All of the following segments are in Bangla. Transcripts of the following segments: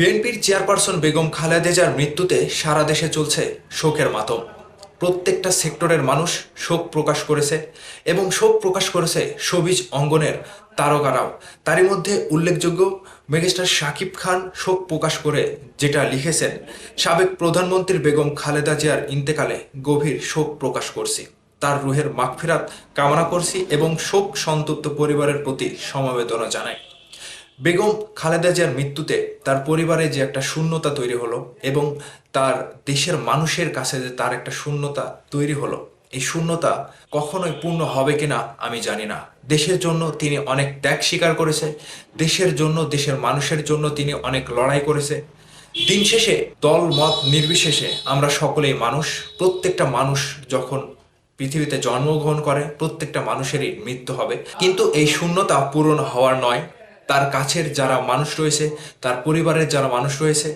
বিএনপির চেয়ারপারসন বেগম খালেদা জিয়ার মৃত্যুতে সারা দেশে চলছে শোকের মাতম। প্রত্যেকটা সেক্টরের মানুষ শোক প্রকাশ করেছে এবং শোক প্রকাশ করেছে শোবিজ অঙ্গনের তারকারাও। তারই মধ্যে উল্লেখযোগ্য মেগাস্টার শাকিব খান শোক প্রকাশ করে যেটা লিখেছেন, সাবেক প্রধানমন্ত্রী বেগম খালেদা জিয়ার ইন্তেকালে গভীর শোক প্রকাশ করছি, তার রুহের মাগফিরাত কামনা করছি এবং শোক সন্তপ্ত পরিবারের প্রতি সমবেদনা জানাই। বেগম খালেদা জিয়ার মৃত্যুতে তার পরিবারে যে একটা শূন্যতা তৈরি হলো এবং তার দেশের মানুষের কাছে যে তার একটা শূন্যতা তৈরি হলো, এই শূন্যতা কখনোই পূর্ণ হবে কিনা আমি জানি না। দেশের জন্য তিনি অনেক ত্যাগ স্বীকার করেছে, দেশের জন্য দেশের মানুষের জন্য তিনি অনেক লড়াই করেছে। দিন শেষে দল মত নির্বিশেষে আমরা সকলেই মানুষ। প্রত্যেকটা মানুষ যখন পৃথিবীতে জন্মগ্রহণ করে প্রত্যেকটা মানুষেরই মৃত্যু হবে, কিন্তু এই শূন্যতা পূরণ হওয়ার নয়। তার কাছের যারা মানুষ রয়েছে, তার পরিবারের যারা মানুষ রয়েছে,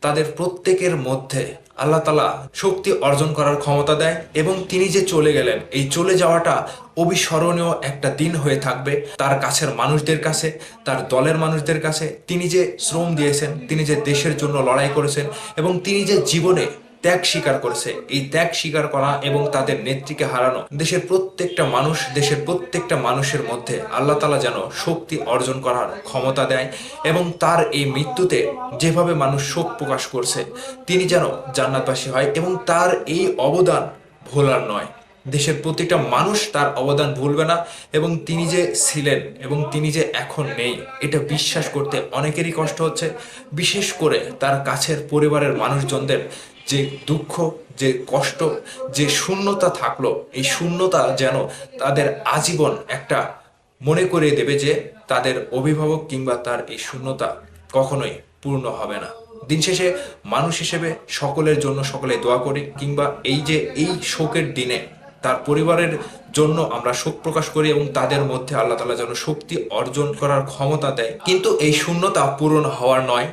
তাদের প্রত্যেকের মধ্যে আল্লাহ তাআলা শক্তি অর্জন করার ক্ষমতা দেয় এবং তিনি যে চলে গেলেন, এই চলে যাওয়াটা অবিস্মরণীয় একটা দিন হয়ে থাকবে তার কাছের মানুষদের কাছে, তার দলের মানুষদের কাছে। তিনি যে শ্রম দিয়েছেন, তিনি যে দেশের জন্য লড়াই করেছেন এবং তিনি যে জীবনে ত্যাগ স্বীকার করেছে, এই ত্যাগ স্বীকার করা এবং তাদের নেত্রীকে হারানো দেশের প্রত্যেকটা মানুষ, দেশের প্রত্যেকটা মানুষের মধ্যে আল্লাহ তাআলা যেন শক্তি অর্জন করার ক্ষমতা দেয় এবং তার এই মৃত্যুতে যেভাবে মানুষ শোক প্রকাশ করছে তিনি যেন জান্নাতবাসী হয় এবং তার এই অবদান ভোলার নয়। দেশের প্রতিটা মানুষ তার অবদান ভুলবে না এবং তিনি যে ছিলেন এবং তিনি যে এখন নেই, এটা বিশ্বাস করতে অনেকেরই কষ্ট হচ্ছে। বিশেষ করে তার কাছের পরিবারের মানুষজনদের যে দুঃখ, যে কষ্ট, যে শূন্যতা থাকলো, এই শূন্যতা যেন তাদের আজীবন একটা মনে করিয়ে দেবে যে তাদের অভিভাবক কিংবা তার এই শূন্যতা কখনোই পূর্ণ হবে না। দিন শেষে মানুষ হিসেবে সকলের জন্য সকলে দোয়া করি, কিংবা এই যে এই শোকের দিনে তার পরিবারের জন্য আমরা শোক প্রকাশ করি এবং তাদের মধ্যে আল্লাহ তাআলা যেন শক্তি অর্জন করার ক্ষমতা দেয়, কিন্তু এই শূন্যতা পূরণ হওয়ার নয়।